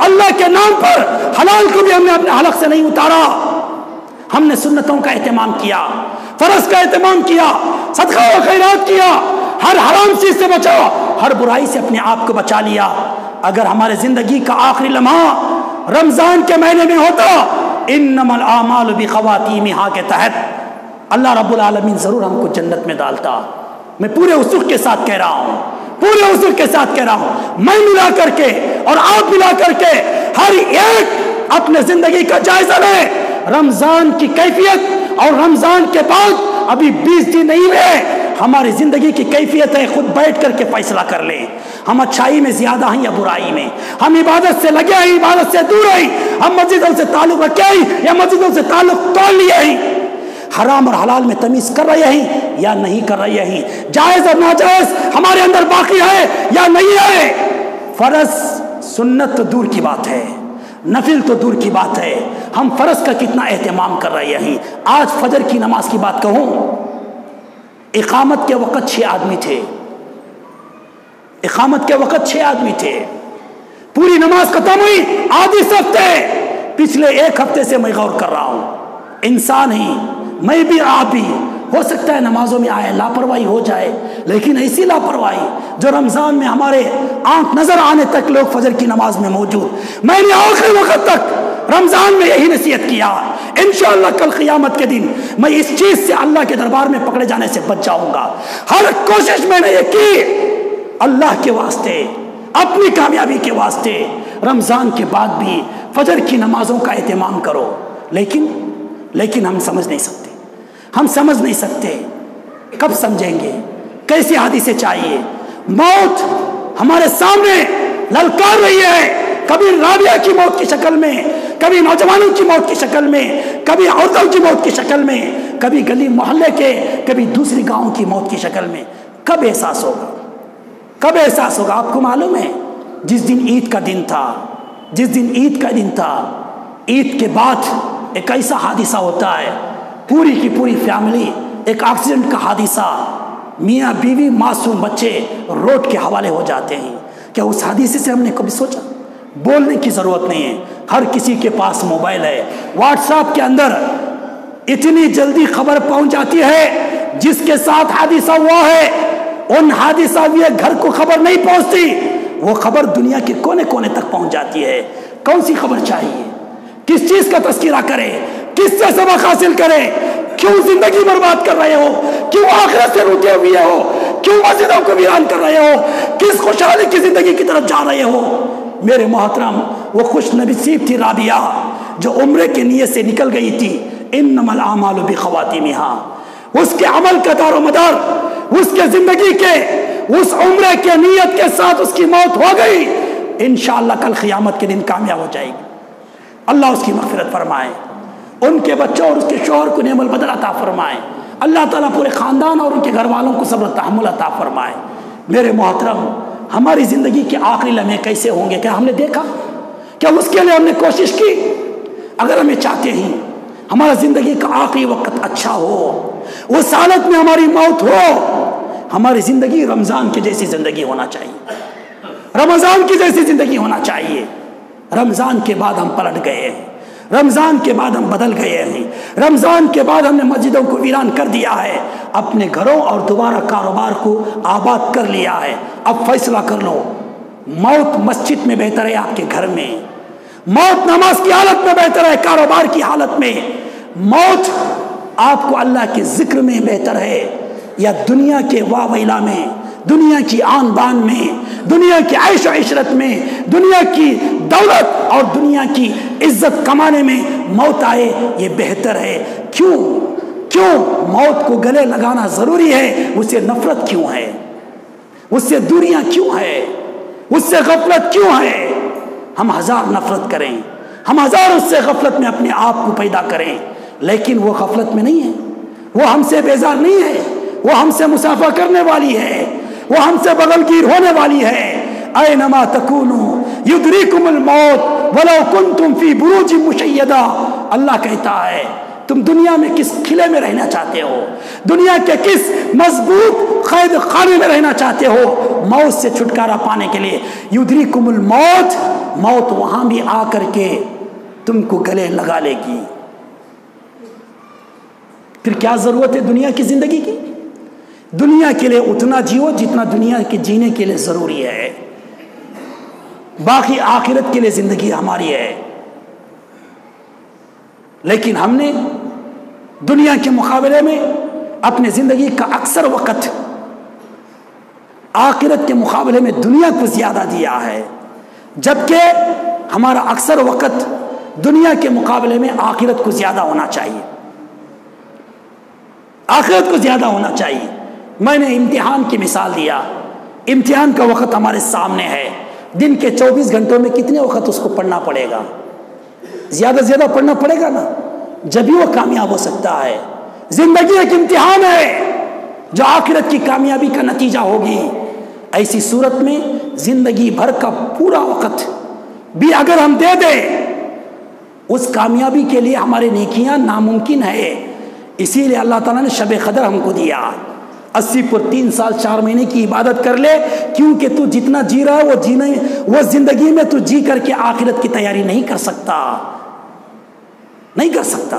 اللہ کے نام پر حلال کو بھی ہم نے اپنے حلق سے نہیں اتارا، ہم نے سنتوں کا اہتمام کیا، فرض کا اہتمام کیا، صدقہ و خیرات کیا، ہر حرام چیز سے بچا، ہر برائی سے اپنے آپ کو بچا لیا. اگر ہمارے زندگی کا آخری لمحہ رمضان کے مہینے میں ہوتا، انما الاعمال بخواتیمها کے تحت اللہ رب العالمین ضرور ہم کو جنت میں ڈالتا. میں پورے وثوق کے ساتھ کہہ رہا ہوں، پورے وثوق کے ساتھ کہہ رہا ہوں، میں ملا کر کے اور آپ ملا کر کے ہر ایک اپنے زندگی کا جائزہ لیں. رمضان کی کیفیت اور رمضان کے بعد ابھی 20 دن نہیں ہوئے، ہماری زندگی کی کیفیت ہے خود بیٹھ کر کے فیصلہ کر لیں. ہم اچھائی میں زیادہ ہیں یا برائی میں، ہم عبادت سے لگے ہیں عبادت سے دور ہیں، ہم مسجدوں سے تعلق رکھے ہیں یا مسجدوں سے تعلق توڑ لیے ہیں، حرام اور حلال میں تمیز کر رہے ہیں یا نہیں کر رہے ہیں، جائز اور ناجائز ہمارے اندر باقی ہے یا نہیں ہے. فرض سنت تو دور کی بات ہے، نفل تو دور کی بات ہے، ہم فرض کا کتنا اہتمام کر رہے ہیں. آج فجر کی نماز کی بات کہوں، اقامت کے وقت 6 آدمی تھے، اقامت کے وقت 6 آدمی تھے، پوری نماز ختم ہوئی آدھی صف تھے. پچھلے 1 ہفتے سے میں غور کر رہا ہوں، انسان ہی میں بھی آپ بھی ہو سکتا ہے نمازوں میں آئے لاپرواہی ہو جائے، لیکن ایسی لاپرواہی جو رمضان میں ہمارے آنکھ نظر آنے تک لوگ فجر کی نماز میں موجود. میں نے آخری وقت تک رمضان میں یہی نصیحت کیا، انشاءاللہ کل قیامت کے دن میں اس چیز سے اللہ کے دربار میں پکڑے جانے سے بچ جاؤں گا. ہر کوشش میں نے یہ کی اللہ کے واسطے، اپنی کامیابی کے واسطے. رمضان کے بعد بھی فجر کی نمازوں کا اہتمام کرو، لیکن ہم سمجھ نہیں سکتے، ہم سمجھ نہیں سکتے. کب سمجھیں گے؟ کیسی حادثے چاہیے؟ موت ہمارے سامنے للکار رہی ہے، کبھی رابعہ کی موت کی شکل میں، کبھی نوجوانوں کی موت کی شکل میں، کبھی عورتوں کی موت کی شکل میں، کبھی گلی محلے کے، کبھی دوسری گاؤں کی موت کی شکل میں. کب احساس ہوگا؟ کب احساس ہوگا؟ آپ کو معلوم ہے جس دن عید کا دن تھا، جس دن عید کا دن تھا، عید کے بعد ایک ایسا حادثہ ہوتا ہے، پوری کی پوری فیملی، ایک ایکسیڈنٹ کا حادثہ، میاں بیوی معصوم بچے روڈ کے حوالے ہو جاتے ہیں. کیا اس حادثے سے ہم نے کبھی سوچا؟ بولنے کی ضرورت نہیں ہے، ہر کسی کے پاس موبائل ہے، واٹس ایپ کے اندر اتنی جلدی خبر پہنچ جاتی ہے جس کے ساتھ حادثہ ہوا ہے ان حادثہ ہوئے گھر کو خبر نہیں پہنچتی، وہ خبر دنیا کے کونے کونے تک پہنچ جاتی ہے. کون سی خبر چاہیے؟ کس چیز کا تذکرہ کرے؟ کس سے سبق حاصل کرے؟ کیوں زندگی برباد کر رہے ہو؟ کیوں آخرت سے روٹے ہوئے ہو؟ کیوں مسجدوں کو ویران کر رہے ہو؟ کس خوشحالی کی زندگی کی طرف جا رہے ہو؟ میرے محترم، وہ خوش نصیب تھی رابعہ جو عمرے کے نیت سے نکل گئی تھی. انما الاعمال بخواتیمها، اس کے عمل کا دار و مدار، اس کے زندگی کے اس عمرے کے نیت کے ساتھ اس کی موت ہو گئی. انشاءاللہ کل قیامت کے دن کامیاب ہو جائے گی. اللہ اس کی مغفرت فرمائے، ان کے بچوں اور اس کے شوہر کو نعم البدل عطا فرمائے. اللہ تعالیٰ پورے خاندان اور ان کے گھر والوں کو صبر و تحمل عطا فرمائے. میرے محترم، ہماری زندگی کے آخری لمحے کیسے ہوں گے؟ کیا ہم نے دیکھا؟ کیا اس کے لیے ہم نے کوشش کی؟ اگر ہمیں چاہتے ہیں ہمارا زندگی کا آخری وقت اچھا ہو، اس حالت میں ہماری موت ہو، ہماری زندگی رمضان کی جیسی زندگی ہونا چاہیے، رمضان کی جیسی زندگی ہونا چاہیے. رمضان کے بعد ہم پلٹ گئے ہیں، رمضان کے بعد ہم بدل گئے ہیں، رمضان کے بعد ہم نے مسجدوں کو ویران کر دیا ہے، اپنے گھروں اور دوبارہ کاروبار کو آباد کر لیا ہے. اب فیصلہ کر لو، موت مسجد میں بہتر ہے آپ کے گھر میں، موت نماز کی حالت میں بہتر ہے کاروبار کی حالت میں، موت آپ کو اللہ کے ذکر میں بہتر ہے یا دنیا کے واہ ویلا میں، دنیا کی آن بان میں، دنیا کی عیش و عشرت میں، دنیا کی دولت اور دنیا کی عزت کمانے میں موت آئے یہ بہتر ہے. کیوں موت کو گلے لگانا ضروری ہے؟ اس سے نفرت کیوں ہے؟ اس سے دوریاں کیوں ہے؟ اس سے غفلت کیوں ہے؟ ہم ہزار نفرت کریں، ہم ہزار اس سے غفلت میں اپنے آپ کو پیدا کریں، لیکن وہ غفلت میں نہیں ہے، وہ ہم سے بیزار نہیں ہے، وہ ہم سے مسافہ کرنے والی ہے، وہ ہم سے بغل گیر ہونے والی ہے۔ اینما تکونوا یدریکم الموت ولو کنتم فی بروج مشیدہ، اللہ کہتا ہے تم دنیا میں کس قلعے میں رہنا چاہتے ہو، دنیا کے کس مضبوط قید خانے میں رہنا چاہتے ہو، موت سے چھٹکارا پانے کے لیے یدریکم الموت، موت وہاں بھی آ کر کے تم کو گلے لگا لے گی۔ پھر کیا ضرورت ہے دنیا کی زندگی کی؟ دنیا کے لیے اتنا جیو جتنا دنیا کے جینے کے لیے ضروری ہے، باقی آخرت کے لیے زندگی ہماری ہے۔ لیکن ہم نے دنیا کے مقابلے میں اپنے زندگی کا اکثر وقت آخرت کے مقابلے میں دنیا کو زیادہ دیا ہے، جبکہ ہمارا اکثر وقت دنیا کے مقابلے میں آخرت کو زیادہ ہونا چاہیے، آخرت کو زیادہ ہونا چاہیے۔ میں نے امتحان کی مثال دیا، امتحان کا وقت ہمارے سامنے ہے، دن کے 24 گھنٹوں میں کتنے وقت اس کو پڑھنا پڑے گا؟ زیادہ سے زیادہ پڑھنا پڑے گا نا، جب ہی وہ کامیاب ہو سکتا ہے۔ زندگی ایک امتحان ہے جو آخرت کی کامیابی کا نتیجہ ہوگی۔ ایسی صورت میں زندگی بھر کا پورا وقت بھی اگر ہم دے دیں، اس کامیابی کے لیے ہمارے نیکیاں ناممکن ہے۔ اسی لیے اللہ تعالیٰ نے شب قدر ہم کو دیا، 80 پر 3 سال 4 مہینے کی عبادت کر لے، کیونکہ تو جتنا جی رہا ہے وہ زندگی میں تو جی کر کے آخرت کی تیاری نہیں کر سکتا، نہیں کر سکتا۔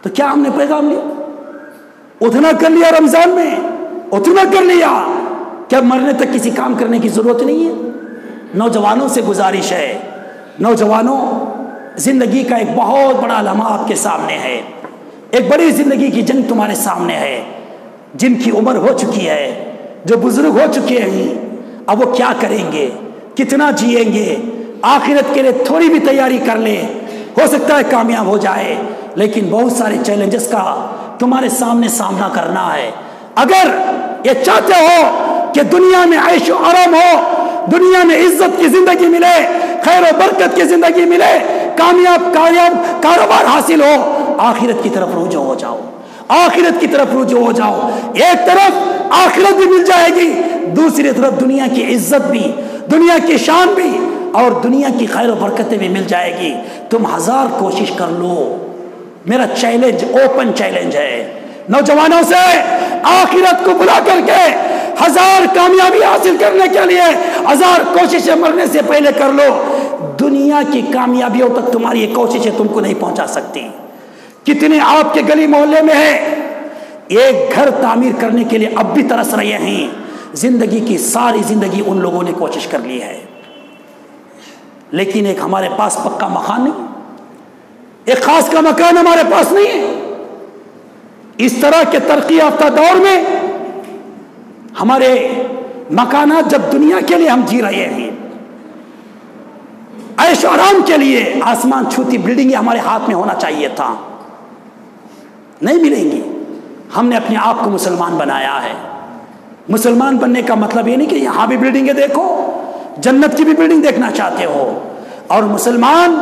تو کیا ہم نے پیغام لیا؟ اتنا کر لیا رمضان میں، اتنا کر لیا، کیا مرنے تک کسی کام کرنے کی ضرورت نہیں ہے؟ نوجوانوں سے گزارش ہے، نوجوانوں، زندگی کا ایک بہت بڑا لمحہ آپ کے سامنے ہے، ایک بڑی زندگی کی جنگ تمہارے سامنے ہے۔ جن کی عمر ہو چکی ہے، جو بزرگ ہو چکے ہیں، اب وہ کیا کریں گے، کتنا جئیں گے؟ آخرت کے لیے تھوڑی بھی تیاری کر لے، ہو سکتا ہے کامیاب ہو جائے، لیکن بہت سارے چیلنجز کا تمہارے سامنے سامنا کرنا ہے۔ اگر یہ چاہتے ہو کہ دنیا میں عیش و آرام ہو، دنیا میں عزت کی زندگی ملے، خیر و برکت کی زندگی ملے، کامیاب کاروبار حاصل ہو، آخرت کی طرف رجوع ہو جاؤ، آخرت کی طرف رجوع ہو جاؤ۔ ایک طرف آخرت بھی مل جائے گی، دوسری طرف دنیا کی عزت بھی، دنیا کی شان بھی، اور دنیا کی خیر و برکتیں بھی مل جائے گی۔ تم ہزار کوشش کر لو، میرا چیلنج، اوپن چیلنج ہے نوجوانوں سے، آخرت کو بلا کر کے 1000 کامیابی حاصل کرنے کے لیے 1000 کوششیں مرنے سے پہلے کر لو۔ دنیا کی کامیابیوں تک تمہاری یہ کوششیں تم کو نہیں پہنچا سکتی۔ کتنے آپ کے گلی محلے میں ہے، ایک گھر تعمیر کرنے کے لیے اب بھی ترس رہے ہیں، زندگی کی ساری زندگی ان لوگوں نے کوشش کر لی ہے، لیکن ایک ہمارے پاس پکا مکان نہیں، ایک خاص کا مکان ہمارے پاس نہیں ہے۔ اس طرح کے ترقی یافتہ دور میں ہمارے مکانات جب دنیا کے لیے ہم جی رہے ہیں، عیش و آرام کے لیے آسمان چھوتی بلڈنگیں ہمارے ہاتھ میں ہونا چاہیے تھا، نہیں ملیں گی۔ ہم نے اپنے آپ کو مسلمان بنایا ہے۔ مسلمان بننے کا مطلب یہ نہیں کہ یہاں بھی بلڈنگیں دیکھو، جنت کی بھی بلڈنگ دیکھنا چاہتے ہو، اور مسلمان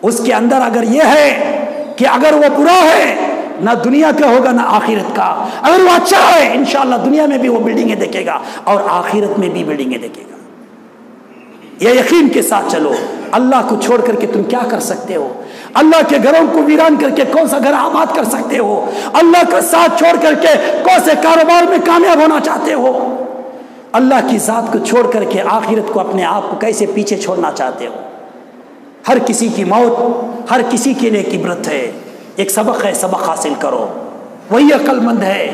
اس کے اندر اگر یہ ہے کہ اگر وہ برا ہے نہ دنیا کا ہوگا نہ آخرت کا، اگر وہ اچھا ہے انشاءاللہ دنیا میں بھی وہ بلڈنگیں دیکھے گا اور آخرت میں بھی بلڈنگیں دیکھے گا۔ یہ یقین کے ساتھ چلو، اللہ کو چھوڑ کر کے تم کیا کر سکتے ہو؟ اللہ کے گھروں کو ویران کر کے کون سا گھر آباد کر سکتے ہو؟ اللہ کا ساتھ چھوڑ کر کے کون سے کاروبار میں کامیاب ہونا چاہتے ہو؟ اللہ کی ذات کو چھوڑ کر کے آخرت کو، اپنے آپ کو کیسے پیچھے چھوڑنا چاہتے ہو؟ ہر کسی کی موت ہر کسی کے لیے ایک عبرت ہے، ایک سبق ہے، سبق حاصل کرو، وہی عقل مند ہے۔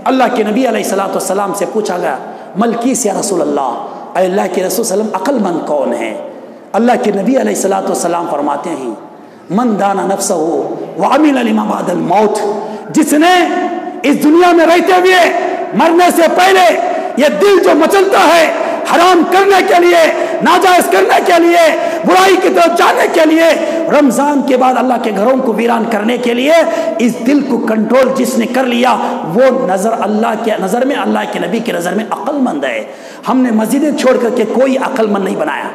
اللہ کے نبی علیہ الصلوۃ والسلام سے پوچھا گیا، ملکیس یا رسول اللہ، اے اللہ کے رسول صلی اللہ علیہ وسلم عقل مند کون ہے؟ اللہ کے نبی علیہ الصلوۃ والسلام فرماتے ہیں، من دانا نفسہ وعمل لما بعد الموت، جس نے اس دنیا میں رہتے ہوئے مرنے سے پہلے یہ دل جو مچلتا ہے حرام کرنے کے لیے، ناجائز کرنے کے لیے، برائی کی طرف جانے کے لیے، رمضان کے بعد اللہ کے گھروں کو ویران کرنے کے لیے اس دل کو کنٹرول جس نے کر لیا وہ اللہ کے نظر میں، اللہ کے نبی کی نظر میں عقل مند ہے۔ ہم نے مسجدیں چھوڑ کر کے کوئی عقل مند نہیں بنایا،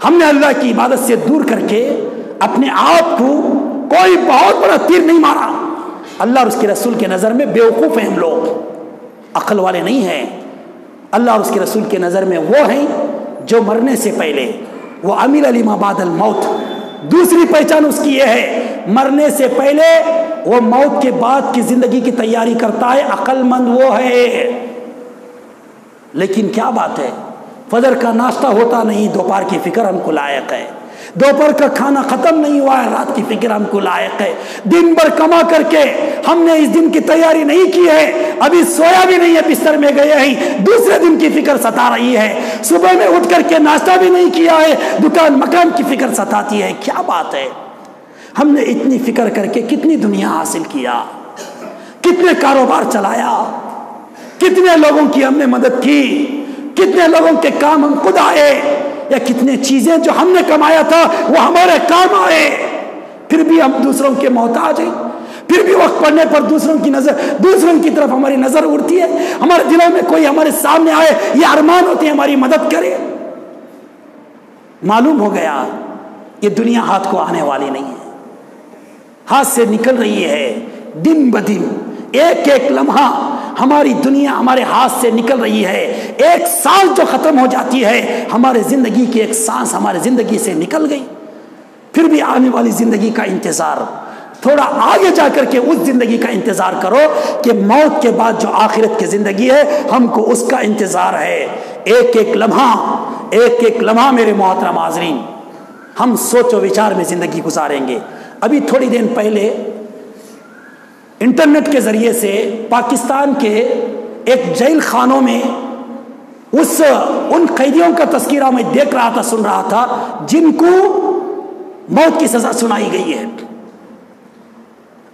ہم نے اللہ کی عبادت سے دور کر کے اپنے آپ کو کوئی بہت بڑا تیر نہیں مارا۔ اللہ اور اس کے رسول کے نظر میں بیوقوف ہیں ہم لوگ، عقل والے نہیں ہیں۔ اللہ اور اس کے رسول کے نظر میں وہ ہیں جو مرنے سے پہلے، وہ عمل لما بعد الموت، دوسری پہچان اس کی یہ ہے مرنے سے پہلے وہ موت کے بعد کی زندگی کی تیاری کرتا ہے، عقل مند وہ ہے۔ لیکن کیا بات ہے، فجر کا ناشتہ ہوتا نہیں، دوپہر کی فکر ہم کو لائق ہے، دوپہر کا کھانا ختم نہیں ہوا ہے، رات کی فکر ہم کو لائق ہے، دن بھر کما کر کے ہم نے اس دن کی تیاری نہیں کی ہے، ابھی سویا بھی نہیں ہے، بستر میں گئے ہیں، دوسرے دن کی فکر ستا رہی ہے، صبح میں اٹھ کر کے ناشتہ بھی نہیں کیا ہے، دکان مکان کی فکر ستاتی ہے۔ کیا بات ہے، ہم نے اتنی فکر کر کے کتنی دنیا حاصل کیا، کتنے کاروبار چلایا، کتنے لوگوں کی ہم نے مدد کی، کتنے لوگوں کے کام ہم خود آئے، یا کتنے چیزیں جو ہم نے کمایا تھا وہ ہمارے کام آئے، پھر بھی ہم دوسروں کے محتاج ہیں، پھر بھی وقت پڑنے پر دوسروں کی طرف ہماری نظر اڑتی ہے، ہمارے دلوں میں کوئی ہمارے سامنے آئے یہ ارمان ہوتے ہیں ہماری مدد کرے۔ معلوم ہو گیا یہ دنیا ہاتھ کو آنے والی نہیں ہے، ہاتھ سے نکل رہی ہے دن بدن، ایک ایک لمحہ ہماری دنیا ہمارے ہاتھ سے نکل رہی ہے، ایک سانس جو ختم ہو جاتی ہے، ہمارے زندگی کی ایک سانس ہمارے زندگی سے نکل گئی، پھر بھی آنے والی زندگی کا انتظار، تھوڑا آگے جا کر کے اس زندگی کا انتظار کرو کہ موت کے بعد جو آخرت کی زندگی ہے ہم کو اس کا انتظار ہے۔ ایک ایک لمحہ میرے محترم حاضرین ہم سوچ و وچار میں زندگی گزاریں گے۔ ابھی تھوڑی دن پہلے انٹرنیٹ کے ذریعے سے پاکستان کے ایک جیل خانوں میں ان قیدیوں کا تذکرہ میں دیکھ رہا تھا، سن رہا تھا جن کو موت کی سزا سنائی گئی ہے۔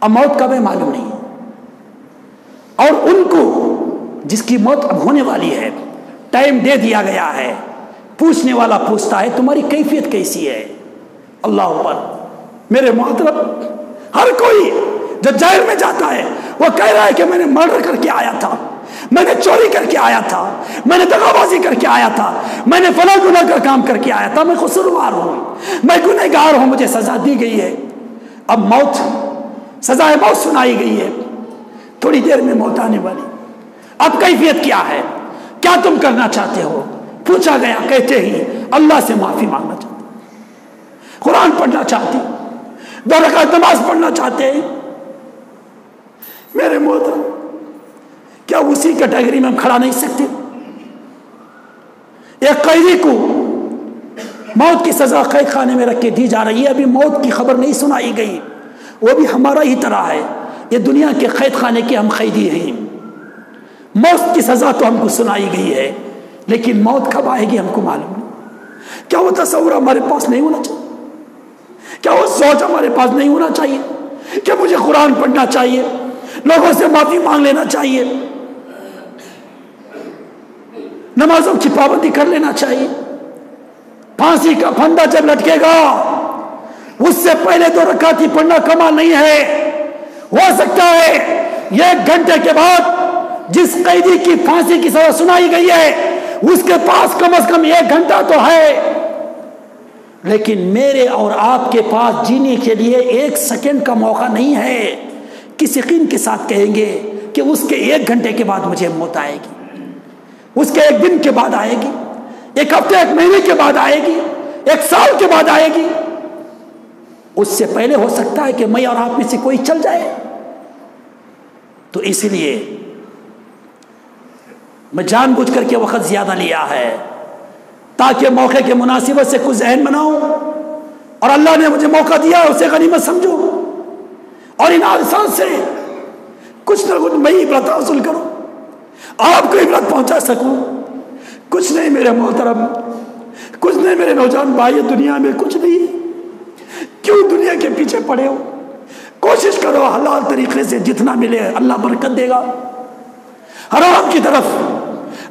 اب موت کب ہے معلوم نہیں، اور ان کو جس کی موت اب ہونے والی ہے ٹائم دے دیا گیا ہے، پوچھنے والا پوچھتا ہے تمہاری کیفیت کیسی ہے؟ اللہ اکبر، میرے محترم ہر کوئی جو جیل میں جاتا ہے وہ کہہ رہا ہے کہ میں نے مرڈر کر کے آیا تھا، میں نے چوری کر کے آیا تھا، میں نے دغا بازی کر کے آیا تھا، میں نے فلاں گناہ کا کام کر کے آیا تھا، میں قصوروار ہوں، میں گنہگار ہوں، مجھے سزا دی گئی ہے۔ اب سزائے موت سنائی گئی ہے، تھوڑی دیر میں موت آنے والی، اب کیفیت کیا ہے، کیا تم کرنا چاہتے ہو؟ پوچھا گیا، کہتے ہی اللہ سے معافی مانگنا چاہتے، قرآن پڑھنا چاہتے، 2 رکعت نماز پڑھنا چاہتے ہیں۔ میرے محترم کیا اسی کیٹیگری میں ہم کھڑا نہیں سکتے؟ ایک قیدی کو موت کی سزا قید خانے میں رکھ کے دی جا رہی ہے، ابھی موت کی خبر نہیں سنائی گئی، وہ بھی ہمارا ہی طرح ہے، یہ دنیا کے قید خانے کے ہم قیدی ہیں۔ موت کی سزا تو ہم کو سنائی گئی ہے، لیکن موت کب آئے گی ہم کو معلوم نہیں۔ کیا وہ تصور ہمارے پاس نہیں ہونا چاہیے؟ کیا وہ سوچ ہمارے پاس نہیں ہونا چاہیے کہ مجھے قرآن پڑھنا چاہیے، لوگوں سے معافی مانگ لینا چاہیے، نمازوں کی پابندی کر لینا چاہیے؟ پھانسی کا پھندا جب لٹکے گا اس سے پہلے 2 رکعت ہی پڑھنا کمال نہیں ہے۔ ہو سکتا ہے 1 گھنٹے کے بعد جس قیدی کی پھانسی کی سزا سنائی گئی ہے اس کے پاس کم از کم 1 گھنٹہ تو ہے، لیکن میرے اور آپ کے پاس جینے کے لیے 1 سیکنڈ کا موقع نہیں ہے۔ کس یقین کے ساتھ کہیں گے کہ اس کے 1 گھنٹے کے بعد مجھے موت آئے گی، اس کے 1 دن کے بعد آئے گی، 1 ہفتے 1 مہینے کے بعد آئے گی، 1 سال کے بعد آئے گی؟ اس سے پہلے ہو سکتا ہے کہ میں اور آپ میں سے کوئی چل جائے۔ تو اس لیے میں جان بوجھ کر کے وقت زیادہ لیا ہے تاکہ موقع کے مناسبت سے کچھ ذہن بناؤں، اور اللہ نے مجھے موقع دیا ہے اسے غنیمت سمجھو، اور ان حادثات سے کچھ نہ کچھ میں عبرت حاصل کروں، آپ کو عبرت پہنچا سکوں۔ کچھ نہیں میرے محترم، کچھ نہیں میرے نوجوان بھائی، دنیا میں کچھ نہیں، کیوں دنیا کے پیچھے پڑے ہو؟ کوشش کرو حلال طریقے سے جتنا ملے اللہ برکت دے گا، حرام کی طرف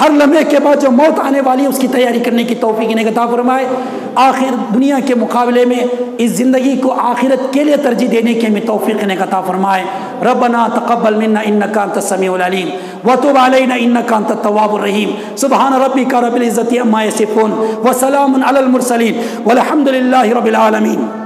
ہر لمحے کے بعد جو موت آنے والی ہے اس کی تیاری کرنے کی توفیق انہیں عطا فرمائے، آخر دنیا کے مقابلے میں اس زندگی کو آخرت کے لیے ترجیح دینے کی ہمیں توفیق انہیں عطا فرمائے۔ ربنا تقبل منا انک انت السمیع العلیم وتب علینا انک انت التواب الرحیم۔ سبحان ربک رب العزۃ عما یصفون وسلام علی المرسلین والحمد للہ رب العالمین۔